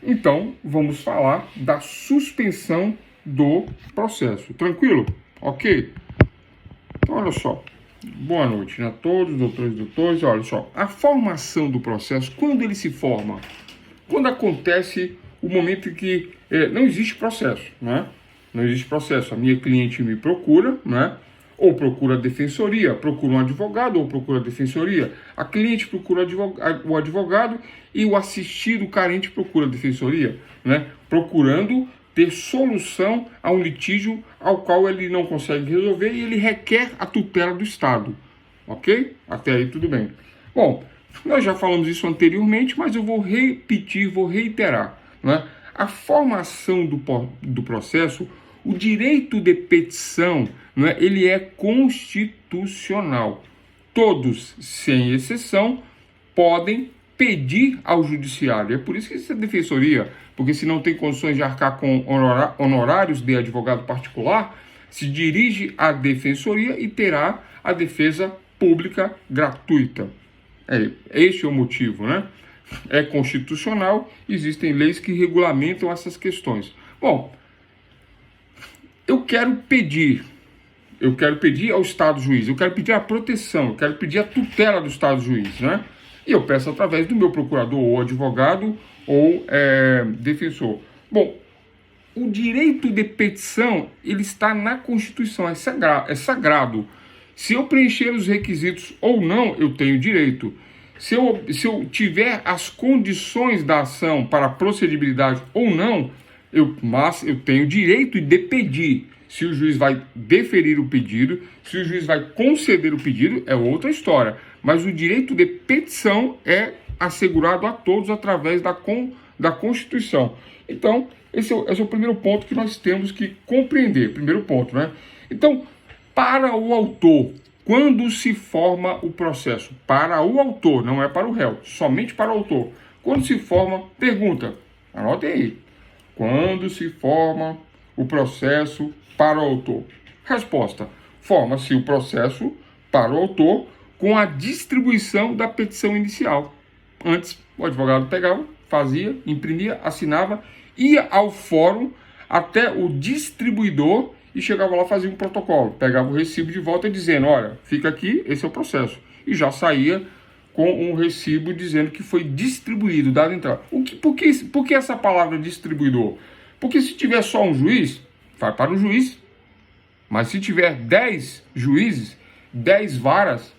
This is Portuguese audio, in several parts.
Então, vamos falar da suspensão do processo. Tranquilo? Ok? Então, olha só. Boa noite a todos, doutores e doutores. Olha só, a formação do processo, quando ele se forma? Quando acontece o momento em que não existe processo, né? Não existe processo. A minha cliente me procura, né? Ou procura a defensoria, procura um advogado ou procura a defensoria. A cliente procura o advogado e o assistido carente procura a defensoria, né? Procurando ter solução a um litígio ao qual ele não consegue resolver e ele requer a tutela do Estado. Ok? Até aí tudo bem. Bom, nós já falamos isso anteriormente, mas eu vou repetir, vou reiterar, né? A formação do processo, o direito de petição, né, ele é constitucional. Todos, sem exceção, podem pedir ao judiciário. É por isso que existe a defensoria, porque se não tem condições de arcar com honorários de advogado particular, se dirige à defensoria e terá a defesa pública gratuita. Este é o motivo, né? É constitucional, existem leis que regulamentam essas questões. Bom, eu quero pedir ao Estado juiz, eu quero pedir a proteção, eu quero pedir a tutela do Estado juiz, né? E eu peço através do meu procurador, ou advogado, ou defensor. Bom, o direito de petição, ele está na Constituição, é sagrado. Se eu preencher os requisitos ou não, eu tenho direito. Se eu tiver as condições da ação para procedibilidade ou não, mas eu tenho direito de pedir. Se o juiz vai deferir o pedido, se o juiz vai conceder o pedido, é outra história. Mas o direito de petição é assegurado a todos através da Constituição. Então, esse é o primeiro ponto que nós temos que compreender. Primeiro ponto, né? Então, para o autor, quando se forma o processo? Para o autor, não é para o réu, somente para o autor. Quando se forma, pergunta, anotem aí. Quando se forma o processo para o autor? Resposta, forma-se o processo para o autor com a distribuição da petição inicial. Antes, o advogado pegava, fazia, imprimia, assinava, ia ao fórum até o distribuidor e chegava lá, fazia um protocolo, pegava o recibo de volta dizendo, olha, fica aqui, esse é o processo. E já saía com um recibo dizendo que foi distribuído, dado entrada. Por que essa palavra distribuidor? Porque se tiver só um juiz, vai para o juiz. Mas se tiver 10 juízes, 10 varas,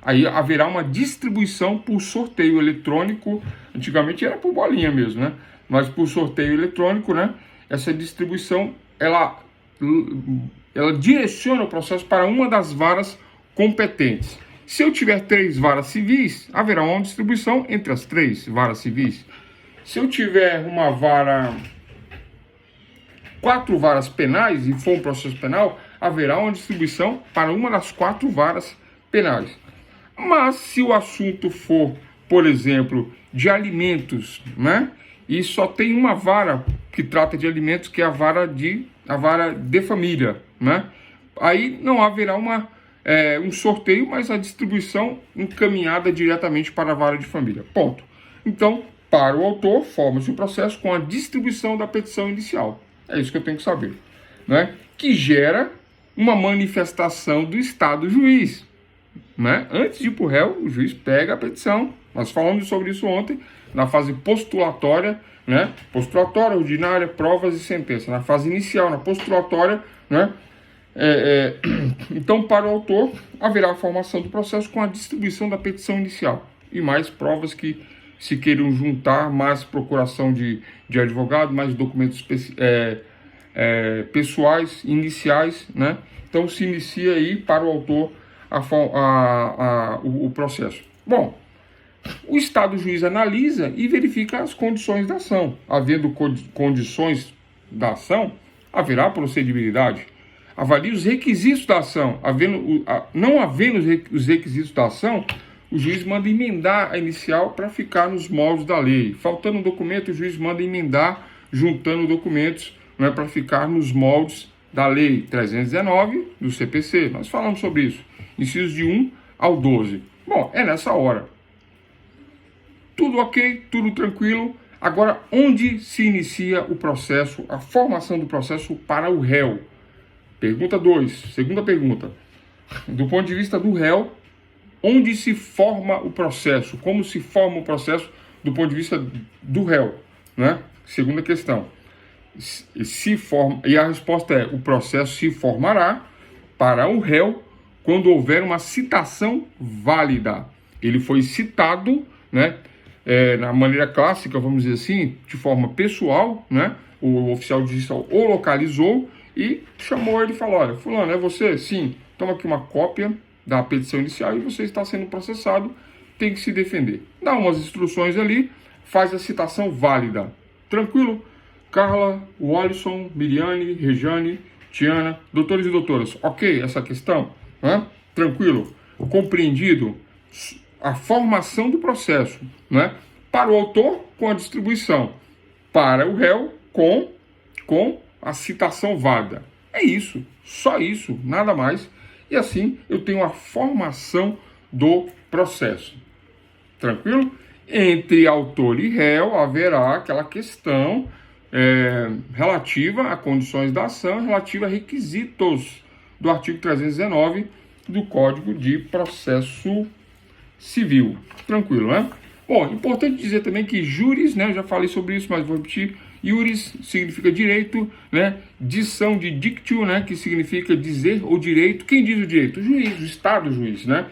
aí haverá uma distribuição por sorteio eletrônico. Antigamente era por bolinha mesmo, né? Mas por sorteio eletrônico, né? Essa distribuição, ela direciona o processo para uma das varas competentes. Se eu tiver 3 varas civis, haverá uma distribuição entre as 3 varas civis. Se eu tiver 4 varas penais e for um processo penal, haverá uma distribuição para uma das 4 varas penais. Mas se o assunto for, por exemplo, de alimentos, né? E só tem uma vara que trata de alimentos, que é a vara de família, né? Aí não haverá um sorteio, mas a distribuição encaminhada diretamente para a vara de família. Ponto. Então, para o autor, forma-se o processo com a distribuição da petição inicial. É isso que eu tenho que saber, né? Que gera uma manifestação do Estado juiz, né? Antes de ir para o réu, o juiz pega a petição. Nós falamos sobre isso ontem, na fase postulatória, né? Postulatória, ordinária, provas e sentença. Na fase inicial, na postulatória, né? Então, para o autor, haverá a formação do processo com a distribuição da petição inicial. E mais provas que se queiram juntar, mais procuração de advogado, mais documentos pessoais, iniciais, né? Então, se inicia aí para o autor o processo. Bom, o Estado juiz analisa e verifica as condições da ação. Havendo condições da ação, haverá procedibilidade. Avalia os requisitos da ação. Não havendo os requisitos da ação, o juiz manda emendar a inicial para ficar nos moldes da lei. Faltando um documento, o juiz manda emendar, juntando documentos, né, para ficar nos moldes da lei 319 do CPC. Nós falamos sobre isso. Incisos de 1 ao 12. Bom, é nessa hora. Tudo ok, tudo tranquilo. Agora, onde se inicia o processo, a formação do processo para o réu? Pergunta 2, segunda pergunta. Do ponto de vista do réu, onde se forma o processo? Como se forma o processo do ponto de vista do réu? Né? Segunda questão. E a resposta é: o processo se formará para o réu quando houver uma citação válida. Ele foi citado, né, na maneira clássica, vamos dizer assim, de forma pessoal, né? O oficial de justiça o localizou e chamou ele e falou: olha, fulano, é você? Sim, toma aqui uma cópia da petição inicial e você está sendo processado, tem que se defender. Dá umas instruções ali, faz a citação válida. Tranquilo? Carla, Wallison, Miriane, Rejane, Tiana, doutores e doutoras, ok essa questão? Né? Tranquilo? Compreendido? A formação do processo, né? Para o autor, com a distribuição. Para o réu, com a citação válida. É isso, só isso, nada mais. E assim eu tenho a formação do processo. Tranquilo? Entre autor e réu haverá aquela questão relativa a condições da ação, relativa a requisitos do artigo 319 do Código de Processo Civil. Tranquilo, né? Bom, importante dizer também que júris, né? Eu já falei sobre isso, mas vou repetir. Iuris significa direito, né? Dição de dictio, né? Que significa dizer o direito. Quem diz o direito? O juiz, o Estado juiz, né?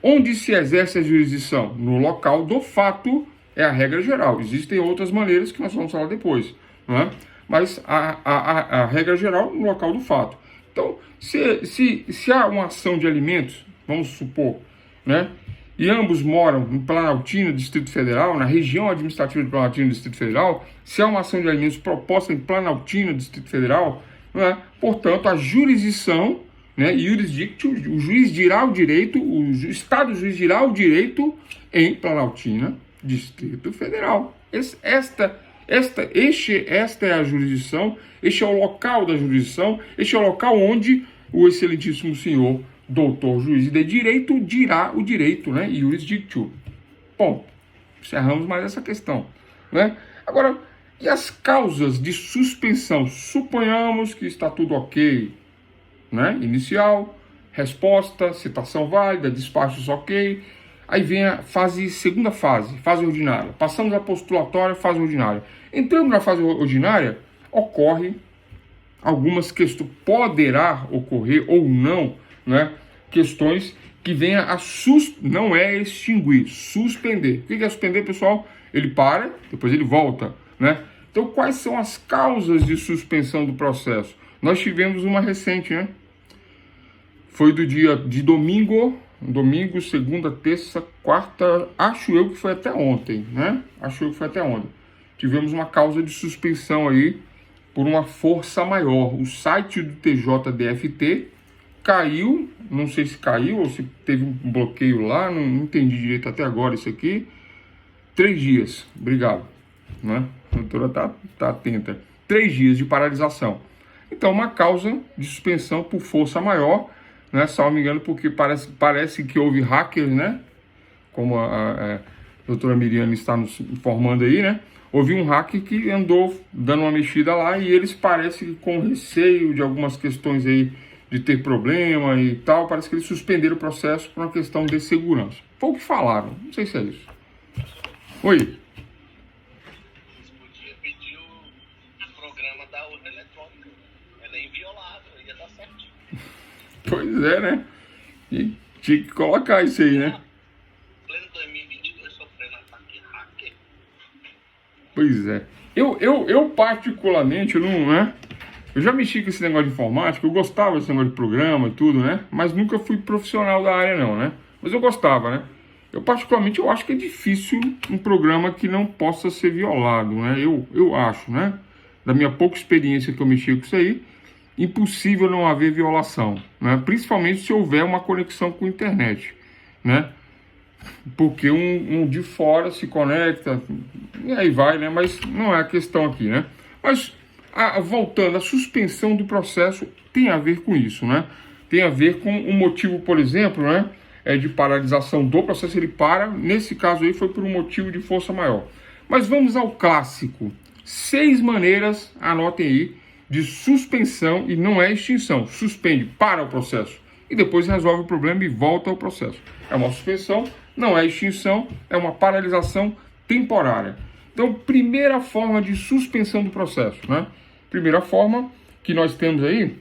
Onde se exerce a jurisdição? No local do fato é a regra geral. Existem outras maneiras que nós vamos falar depois, né? Mas a regra geral no local do fato. Então, se há uma ação de alimentos, vamos supor, né? E ambos moram em Planaltina, Distrito Federal, na região administrativa de Planaltina, Distrito Federal, se há uma ação de alimentos proposta em Planaltina, Distrito Federal, né? Portanto, a jurisdição, né, jurisdictio, o juiz dirá o direito, o Estado juiz dirá o direito em Planaltina, Distrito Federal. Esta é a jurisdição, este é o local da jurisdição, este é o local onde o excelentíssimo senhor doutor juiz de direito dirá o direito, né? Iuris dictio. Bom, encerramos mais essa questão, né? Agora, e as causas de suspensão? Suponhamos que está tudo ok, né? Inicial, resposta, citação válida, despachos ok. Aí vem a segunda fase, fase ordinária. Passamos a postulatória, fase ordinária. Entrando na fase ordinária, ocorre algumas questões, poderá ocorrer ou não, né? Questões que venha a não é extinguir, suspender. O que é suspender, pessoal? Ele para, depois ele volta, né? Então, quais são as causas de suspensão do processo? Nós tivemos uma recente, né? Foi do dia de domingo, segunda, terça, quarta, acho eu que foi até ontem, né? Tivemos uma causa de suspensão aí por uma força maior. O site do TJDFT caiu, não sei se caiu ou se teve um bloqueio lá, não entendi direito até agora isso aqui. 3 dias, obrigado, né? A doutora tá atenta. 3 dias de paralisação. Então, uma causa de suspensão por força maior, né? Se não me engano, porque parece que houve hackers, né? Como a doutora Miriane está nos informando aí, né? Houve um hacker que andou dando uma mexida lá e eles parecem com receio de algumas questões aí de ter problema e tal, parece que eles suspenderam o processo por uma questão de segurança. Foi o que falaram, não sei se é isso. Oi. Você podia pedir o programa da urna eletrônica, ela é inviolável, ia dar certinho. Pois é, né? E tinha que colocar isso aí, né? Pleno 2022 sofrendo ataque hacker. Pois é. Eu particularmente, eu não, né? Eu já mexi com esse negócio de informática, eu gostava desse negócio de programa e tudo, né? Mas nunca fui profissional da área não, né? Mas eu gostava, né? Eu particularmente, eu acho que é difícil um programa que não possa ser violado, né? Eu acho, né? Da minha pouca experiência que eu mexi com isso aí, impossível não haver violação, né? Principalmente se houver uma conexão com a internet, né? Porque um de fora se conecta, e aí vai, né? Mas não é a questão aqui, né? Mas, voltando, a suspensão do processo tem a ver com isso, né? Tem a ver com um motivo, por exemplo, né? De paralisação do processo, ele para, nesse caso aí foi por um motivo de força maior. Mas vamos ao clássico. 6 maneiras, anotem aí, de suspensão, e não é extinção. Suspende, para o processo. E depois resolve o problema e volta ao processo. É uma suspensão, não é extinção, é uma paralisação temporária. Então, primeira forma de suspensão do processo, né? Primeira forma que nós temos aí,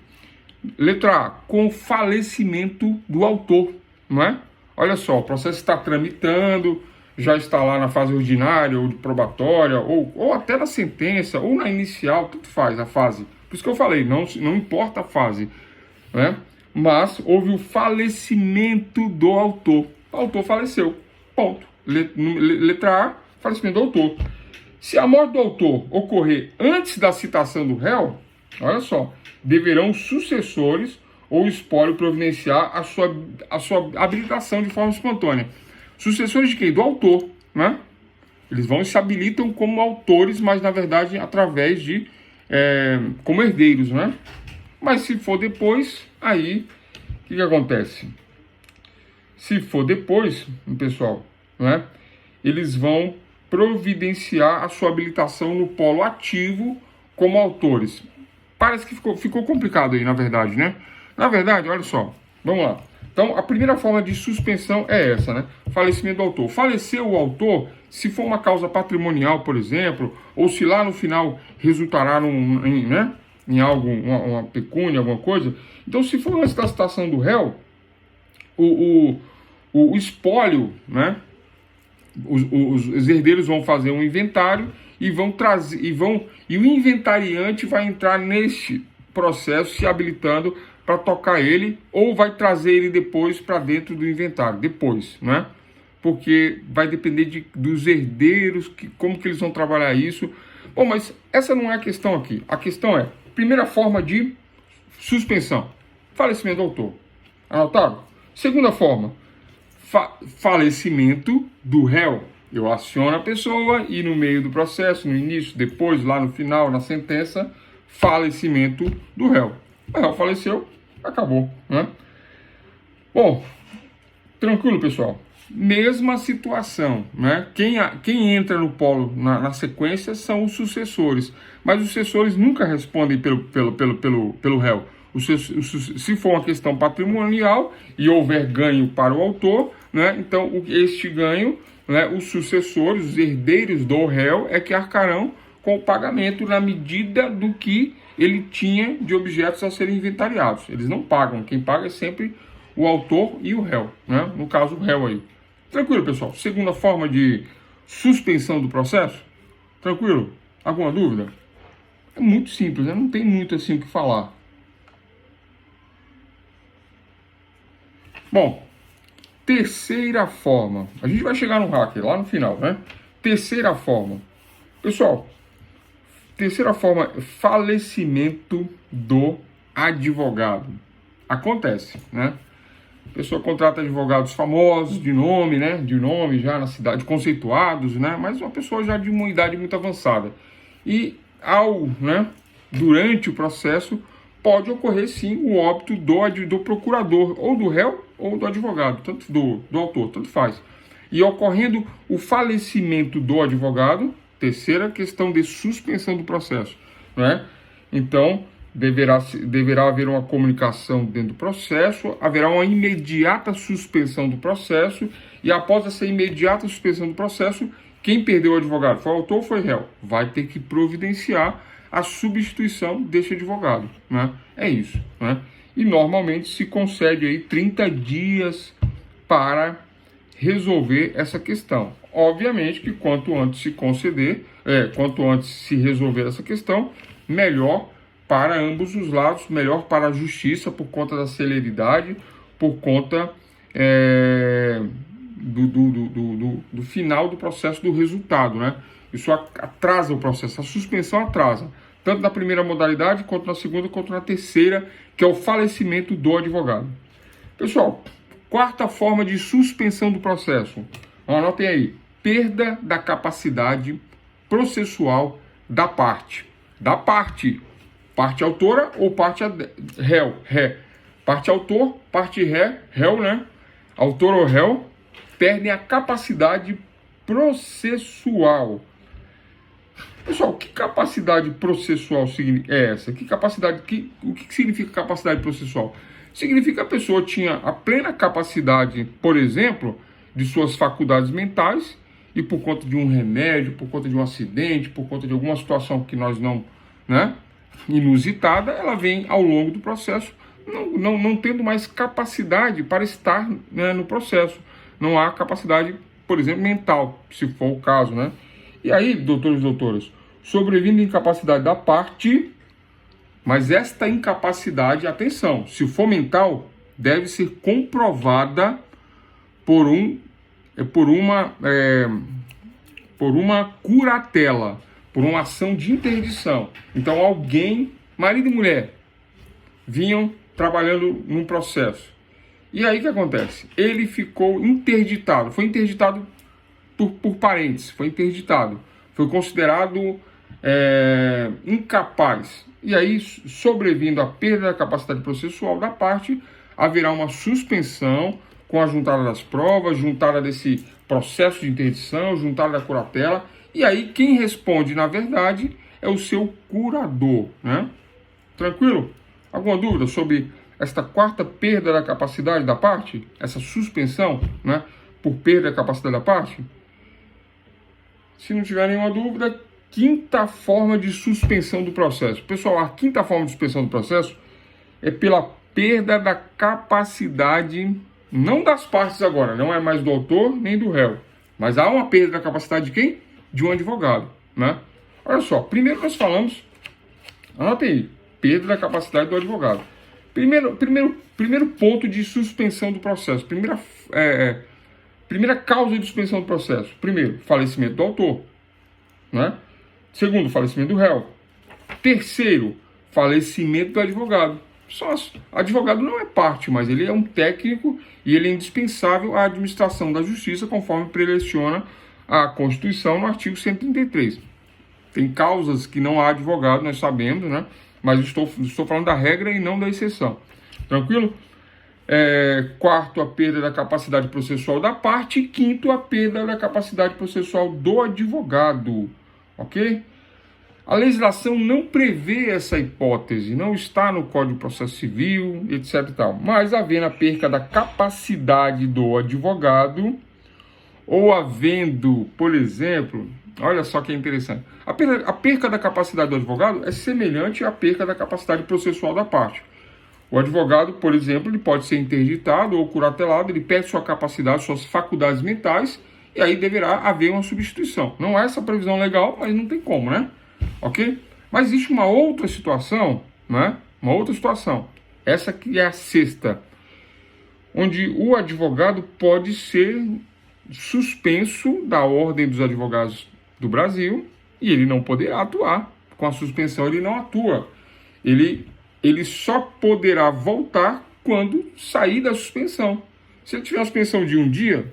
letra A, com falecimento do autor, não é? Olha só, o processo está tramitando, já está lá na fase ordinária ou probatória, ou até na sentença, ou na inicial, tudo faz a fase. Por isso que eu falei, não importa a fase, né? Mas houve o falecimento do autor. O autor faleceu, ponto. Letra A, falecimento do autor. Se a morte do autor ocorrer antes da citação do réu, olha só, deverão os sucessores ou espólio providenciar a sua habilitação de forma espontânea. Sucessores de quem? Do autor, né? Eles vão e se habilitam como autores, mas na verdade através de, como herdeiros, né? Mas se for depois, aí, o que acontece? Se for depois, pessoal, né? Eles vão providenciar a sua habilitação no polo ativo como autores. Parece que ficou complicado aí, na verdade, né? Na verdade, olha só, vamos lá. Então, a primeira forma de suspensão é essa, né? Falecimento do autor. Faleceu o autor, se for uma causa patrimonial, por exemplo, ou se lá no final resultará em algo, uma pecúnia, alguma coisa. Então, se for antes da citação do réu, o espólio, né? Os herdeiros vão fazer um inventário e vão trazer e o inventariante vai entrar neste processo se habilitando para tocar ele, ou vai trazer ele depois para dentro do inventário, depois, né? Porque vai depender dos herdeiros, como que eles vão trabalhar isso. Bom, mas essa não é a questão aqui. A questão é, primeira forma de suspensão, falecimento do autor. Anotado? Segunda forma, falecimento do réu. Eu aciono a pessoa e no meio do processo, no início, depois, lá no final, na sentença, falecimento do réu. O réu faleceu, acabou, né? Bom, tranquilo, pessoal. Mesma situação, né? Quem entra no polo na sequência são os sucessores, mas os sucessores nunca respondem pelo réu. Se for uma questão patrimonial e houver ganho para o autor, né? Então este ganho, né? Os sucessores, os herdeiros do réu é que arcarão com o pagamento na medida do que ele tinha de objetos a serem inventariados. Eles não pagam, quem paga é sempre o autor e o réu, né? No caso, o réu aí. Tranquilo, pessoal? Segunda forma de suspensão do processo? Tranquilo? Alguma dúvida? É muito simples, né? Não tem muito assim o que falar. Bom, terceira forma. A gente vai chegar no hacker lá no final, né? Terceira forma. Pessoal, terceira forma, falecimento do advogado. Acontece, né? A pessoa contrata advogados famosos, de nome, né? De nome já na cidade, conceituados, né? Mas uma pessoa já de uma idade muito avançada. E durante o processo, pode ocorrer sim o óbito do procurador, ou do réu, ou do advogado, tanto do autor, tanto faz. E ocorrendo o falecimento do advogado, terceira questão de suspensão do processo, né? Então, deverá haver uma comunicação dentro do processo, haverá uma imediata suspensão do processo, e após essa imediata suspensão do processo, quem perdeu o advogado, foi o autor ou foi o réu? Vai ter que providenciar a substituição desse advogado, né? É isso, né? E normalmente se concede aí 30 dias para resolver essa questão. Obviamente que quanto antes se resolver essa questão, melhor para ambos os lados, melhor para a justiça por conta da celeridade, por conta do final do processo, do resultado, né? Isso atrasa o processo, a suspensão atrasa, tanto na primeira modalidade, quanto na segunda, quanto na terceira, que é o falecimento do advogado. Pessoal, quarta forma de suspensão do processo, anotem aí, perda da capacidade processual da parte. Parte autora ou parte réu? Parte autor, parte réu, né? Autor ou réu perdem a capacidade processual. capacidade processual é essa? O que significa capacidade processual? Significa que a pessoa tinha a plena capacidade, por exemplo, de suas faculdades mentais, e por conta de um remédio, por conta de um acidente, por conta de alguma situação que nós não, né, inusitada, ela vem ao longo do processo não tendo mais capacidade para estar, né, no processo. Não há capacidade, por exemplo, mental, se for o caso, né? E aí, doutores e doutoras, sobrevindo incapacidade da parte, mas esta incapacidade, atenção, se for mental, deve ser comprovada por uma curatela, por uma ação de interdição. Então, alguém, marido e mulher, vinham trabalhando num processo. E aí o que acontece? Ele ficou interditado, foi interditado por parentes, foi interditado, foi considerado incapaz. E aí, sobrevindo a perda da capacidade processual da parte, haverá uma suspensão com a juntada das provas, juntada desse processo de interdição, juntada da curatela. E aí quem responde, na verdade, é o seu curador, né? Tranquilo? Alguma dúvida sobre esta quarta perda da capacidade da parte? Essa suspensão, né, por perda da capacidade da parte? Se não tiver nenhuma dúvida, quinta forma de suspensão do processo. Pessoal, a quinta forma de suspensão do processo é pela perda da capacidade, não das partes agora, não é mais do autor nem do réu, mas há uma perda da capacidade de quem? De um advogado, né? Olha só, primeiro nós falamos, anota aí, perda da capacidade do advogado. Primeiro ponto de suspensão do processo. Primeira causa de suspensão do processo. Primeiro, falecimento do autor, né? Segundo, falecimento do réu. Terceiro, falecimento do advogado. Advogado não é parte, mas ele é um técnico e ele é indispensável à administração da justiça, conforme preleciona a Constituição no artigo 133. Tem causas que não há advogado, nós sabemos, né? Mas estou falando da regra e não da exceção. Tranquilo? Quarto, a perda da capacidade processual da parte. E quinto, a perda da capacidade processual do advogado. Ok? A legislação não prevê essa hipótese, não está no Código de Processo Civil, etc. e tal. Mas havendo a perda da capacidade do advogado, ou havendo, por exemplo, olha só que interessante, a perda da capacidade do advogado é semelhante à perda da capacidade processual da parte. O advogado, por exemplo, ele pode ser interditado ou curatelado, ele perde sua capacidade, suas faculdades mentais, e aí deverá haver uma substituição. Não é essa previsão legal, mas não tem como, né? Ok? Mas existe uma outra situação, né? Uma outra situação. Essa que é a sexta, onde o advogado pode ser suspenso da Ordem dos Advogados do Brasil e ele não poderá atuar. Com a suspensão ele não atua. Ele só poderá voltar quando sair da suspensão. Se ele tiver uma suspensão de um dia,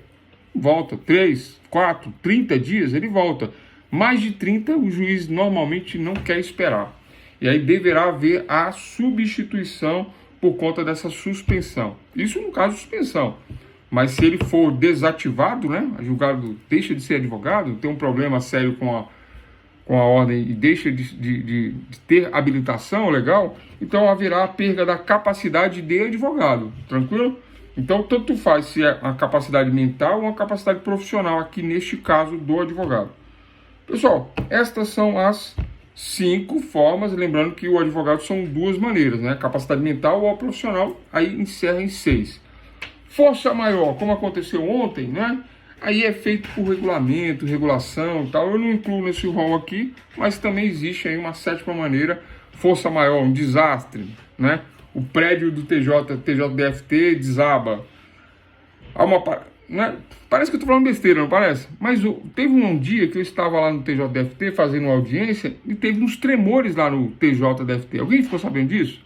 volta. 3, 4, 30 dias, ele volta. Mais de 30, o juiz normalmente não quer esperar. E aí deverá haver a substituição por conta dessa suspensão. Isso no caso de suspensão. Mas se ele for desativado, né, o julgado deixa de ser advogado, tem um problema sério com a ordem e deixa de ter habilitação legal, então haverá a perda da capacidade de advogado, tranquilo? Então, tanto faz se é a capacidade mental ou a capacidade profissional, aqui neste caso do advogado. Pessoal, estas são as 5 formas, lembrando que o advogado são 2 maneiras, né? Capacidade mental ou profissional, aí encerra em 6. Força maior, como aconteceu ontem, né? Aí é feito por regulamento, regulação e tal. Eu não incluo nesse rol aqui, mas também existe aí uma 7ª maneira. Força maior, um desastre, né? O prédio do TJDFT desaba. Né? Parece que eu estou falando besteira, não parece? Mas teve um dia que eu estava lá no TJDFT fazendo uma audiência e teve uns tremores lá no TJDFT. Alguém ficou sabendo disso?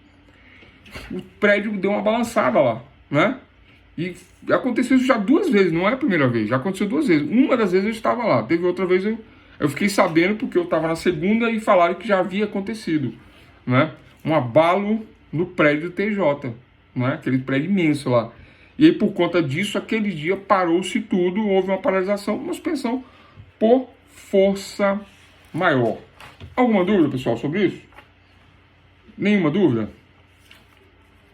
O prédio deu uma balançada lá, né? E aconteceu isso já 2 vezes, não é a primeira vez, já aconteceu 2 vezes. Uma das vezes eu estava lá, teve outra vez eu fiquei sabendo porque eu estava na segunda e falaram que já havia acontecido, né? Um abalo no prédio do TJ, né? Aquele prédio imenso lá. E aí, por conta disso, aquele dia parou-se tudo, houve uma paralisação, uma suspensão por força maior. Alguma dúvida, pessoal, sobre isso? Nenhuma dúvida?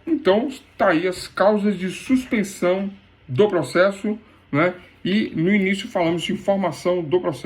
Então, está aí as causas de suspensão do processo, né? E no início falamos de informação do processo.